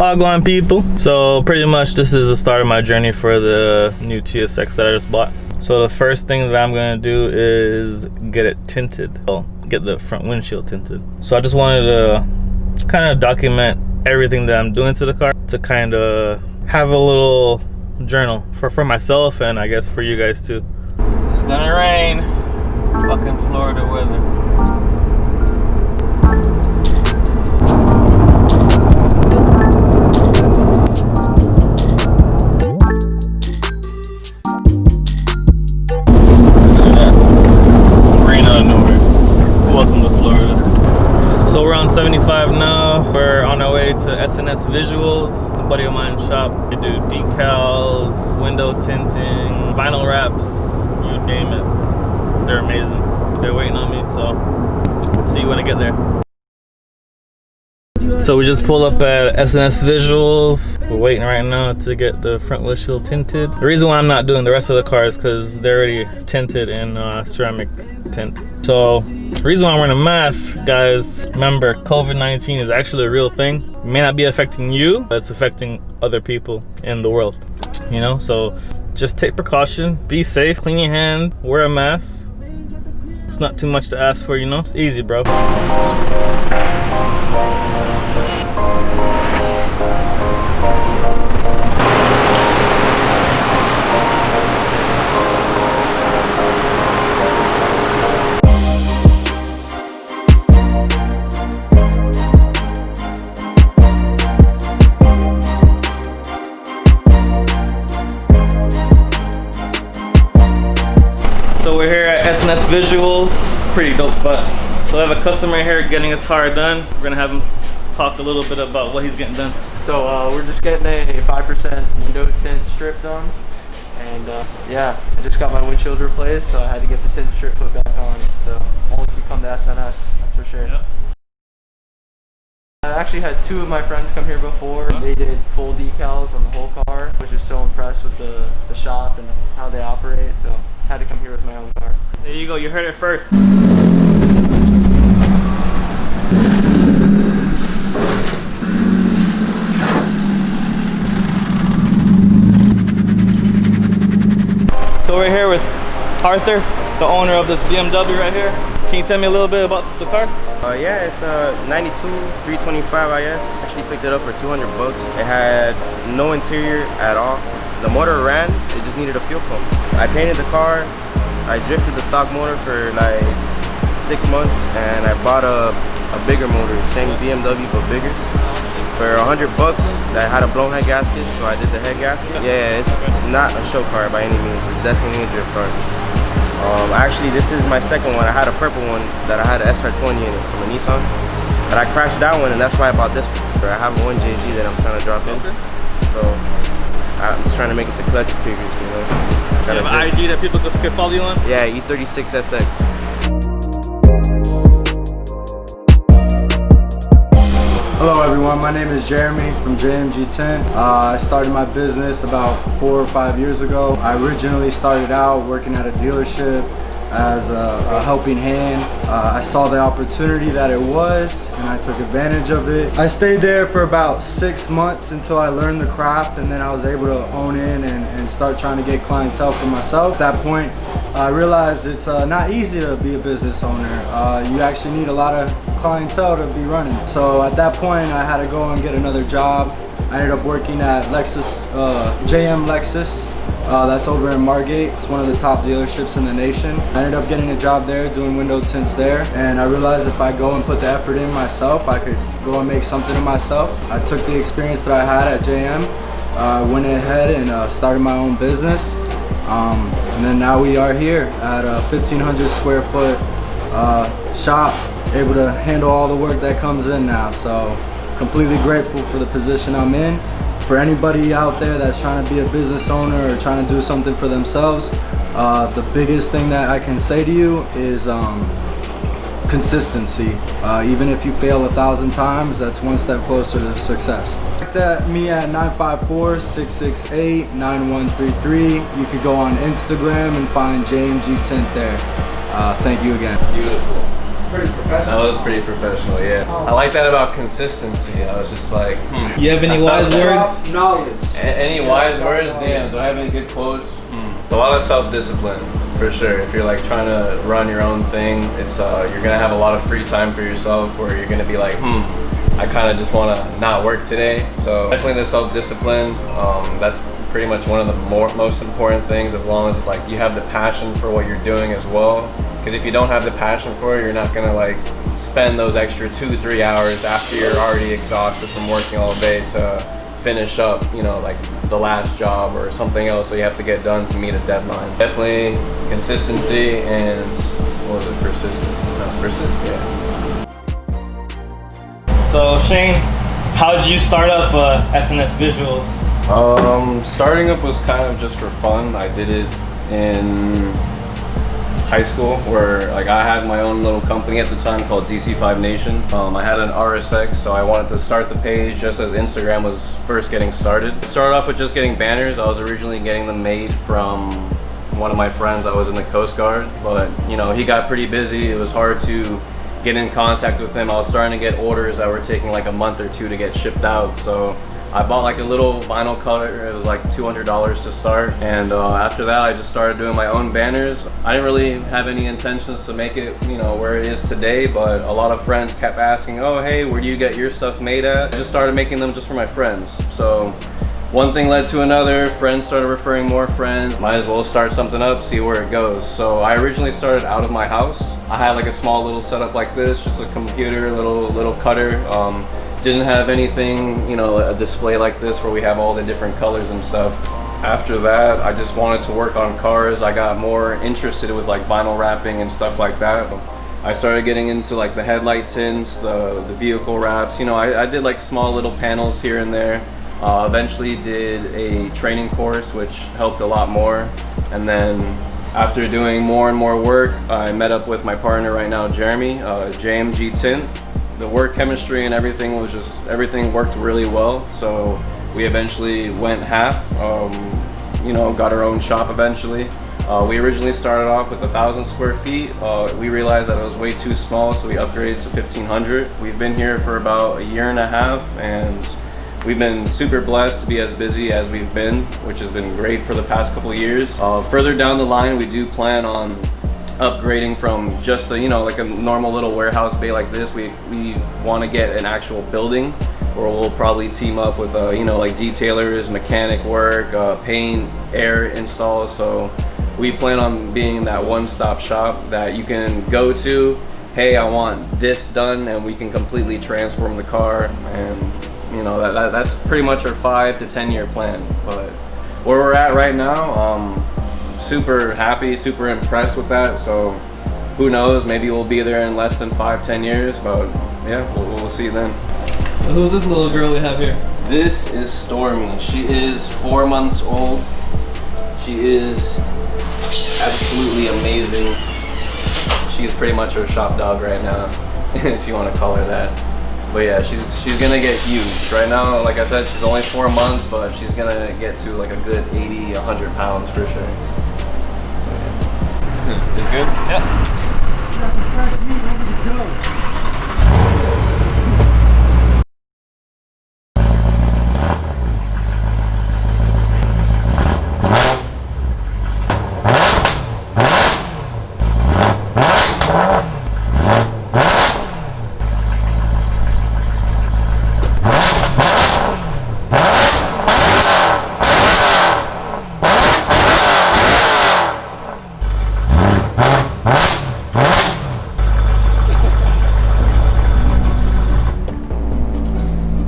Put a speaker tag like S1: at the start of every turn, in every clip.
S1: Wagwan people. So pretty much this is the start of my journey for the new TSX that I just bought. So the first thing that I'm gonna do is get it tinted. Well, get the front windshield tinted. So I just wanted to kind of document everything that I'm doing to the car, to kind of have a little journal for myself, and I guess for you guys too. It's gonna rain. Fucking Florida weather. Welcome to Florida. So we're on 75 now. We're on our way to SNS Visuals, a buddy of mine's shop. They do decals, window tinting, vinyl wraps, you name it. They're amazing. They're waiting on me, so see you when I get there. So we just pulled up at SNS Visuals. We're waiting right now to get the front windshield tinted. The reason why I'm not doing the rest of the car is because they're already tinted in ceramic tint. So the reason why I'm wearing a mask, guys, remember COVID-19 is actually a real thing. It may not be affecting you, but it's affecting other people in the world, you know? So just take precaution, be safe, clean your hand, wear a mask. It's not too much to ask for, you know? It's easy, bro. So we're here at SNS Visuals. It's pretty dope spot. So I have a customer here getting his car done. We're gonna have him talk a little bit about what he's getting done.
S2: So we're just getting a 5% window tint strip done. And yeah, I just got my windshield replaced, so I had to get the tint strip put back on. So only if you come to SNS, that's for sure. Yep. I actually had two of my friends come here before. They did full decals on the whole car. I was just so impressed with the shop and how they operate, so I had to come here with my own car.
S1: There you go, you heard it first. So we're here with Arthur, the owner of this BMW right here. Can you tell me a little bit about the car?
S3: Yeah, it's a 92 325 IS. Actually picked it up for 200 bucks. It had no interior at all. The motor ran, it just needed a fuel pump. I painted the car. I drifted the stock motor for like 6 months, and I bought a bigger motor, same BMW but bigger, for 100 bucks. That had a blown head gasket, so I did the head gasket. Yeah, it's not a show car by any means. It's definitely a drift car. Actually, this is my second one. I had a purple one that I had an SR20 in it from a Nissan, but I crashed that one, and that's why I bought this one. I have one JZ that I'm trying to drop in, so I'm just trying to make it to collector figures, you know.
S1: You have an IG that people could follow you on?
S3: Yeah, E36SX.
S4: Hello everyone, my name is Jeremy from JMG Tint. I started my business about 4 or 5 years ago. I originally started out working at a dealership as a helping hand. I saw the opportunity that it was, and I took advantage of it. I stayed there for about 6 months until I learned the craft, and then I was able to own in and start trying to get clientele for myself. At that point, I realized it's not easy to be a business owner. You actually need a lot of clientele to be running. So at that point, I had to go and get another job. I ended up working at Lexus, JM Lexus. That's over in Margate. It's one of the top dealerships in the nation. I ended up getting a job there, doing window tints there, and I realized if I go and put the effort in myself, I could go and make something of myself. I took the experience that I had at JM, went ahead and started my own business, and then now we are here at a 1,500 square foot shop, able to handle all the work that comes in now. So completely grateful for the position I'm in. For anybody out there that's trying to be a business owner or trying to do something for themselves, the biggest thing that I can say to you is consistency. Even if you fail 1,000 times, that's one step closer to success. Contact me at 954-668-9133. You could go on Instagram and find JMG Tint there. Thank you again.
S1: Beautiful.
S4: pretty professional.
S5: That was pretty professional, yeah. I like that about consistency. I was just like,
S1: You have any wise words?
S4: Knowledge.
S5: Any wise words? Damn, do I have any good quotes? A lot of self-discipline, for sure. If you're like trying to run your own thing, it's you're gonna have a lot of free time for yourself where you're gonna be like, I kind of just want to not work today. So definitely the self-discipline. That's pretty much one of the most important things, as long as like you have the passion for what you're doing as well. Because if you don't have the passion for it, you're not gonna like spend those extra 2-3 hours after you're already exhausted from working all day to finish up, you know, like the last job or something else that you have to get done to meet a deadline. Definitely consistency and what was it? Persistent. No, persistent. Yeah.
S1: So Shane, how did you start up SNS Visuals?
S5: Starting up was kind of just for fun. I did it in high school where like I had my own little company at the time called DC5 Nation. I had an RSX, so I wanted to start the page just as Instagram was first getting started. It started off with just getting banners. I was originally getting them made from one of my friends that was in the Coast Guard, but you know, he got pretty busy. It was hard to get in contact with him. I was starting to get orders that were taking like a month or two to get shipped out, so I bought like a little vinyl cutter. It was like $200 to start, and after that I just started doing my own banners. I didn't really have any intentions to make it, you know, where it is today, but a lot of friends kept asking, oh hey, where do you get your stuff made at? I just started making them just for my friends. So one thing led to another, friends started referring more friends. Might as well start something up, see where it goes. So I originally started out of my house. I had like a small little setup like this, just a computer, little cutter. Didn't have anything, you know, a display like this where we have all the different colors and stuff. After that, I just wanted to work on cars. I got more interested with like vinyl wrapping and stuff like that. I started getting into like the headlight tints, the vehicle wraps. You know, I did like small little panels here and there. Eventually did a training course, which helped a lot more. And then after doing more and more work, I met up with my partner right now, Jeremy, JMG Tint. The work chemistry and everything was just, everything worked really well. So we eventually went half, you know, got our own shop eventually. We originally started off with 1,000 square feet. We realized that it was way too small, so we upgraded to 1,500. We've been here for about a year and a half, and we've been super blessed to be as busy as we've been, which has been great for the past couple of years. Further down the line, we do plan on upgrading from just a, you know, like a normal little warehouse bay like this. We want to get an actual building where we'll probably team up with you know, like detailers, mechanic work, paint, air installs. So we plan on being that one-stop shop that you can go to, hey, I want this done, and we can completely transform the car. And you know, that's pretty much our 5 to 10 year plan. But where we're at right now, super happy, super impressed with that. So who knows, maybe we'll be there in less than 5-10 years, but yeah, we'll see then.
S1: So who's this little girl we have here?
S5: This is Stormy. She is 4 months old. She is absolutely amazing. She's pretty much our shop dog right now, if you want to call her that. But yeah, she's gonna get huge. Right now, like I said, she's only 4 months, but she's gonna get to like a good 80-100 pounds for sure. So, yeah. It's good? Yeah.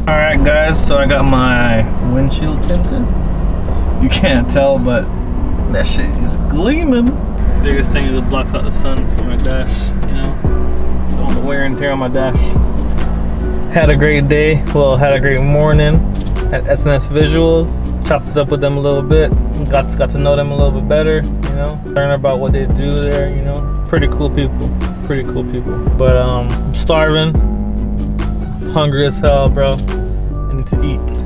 S1: Alright guys, so I got my windshield tinted. You can't tell, but that shit is gleaming. Biggest thing is it blocks out the sun from my dash, you know, all the wear and tear on my dash. Had a great day, well, had a great morning at SNS Visuals. Chopped it up with them a little bit, got to know them a little bit better, you know, learn about what they do there, you know. Pretty cool people, pretty cool people. But I'm starving, hungry as hell, bro. I need to eat.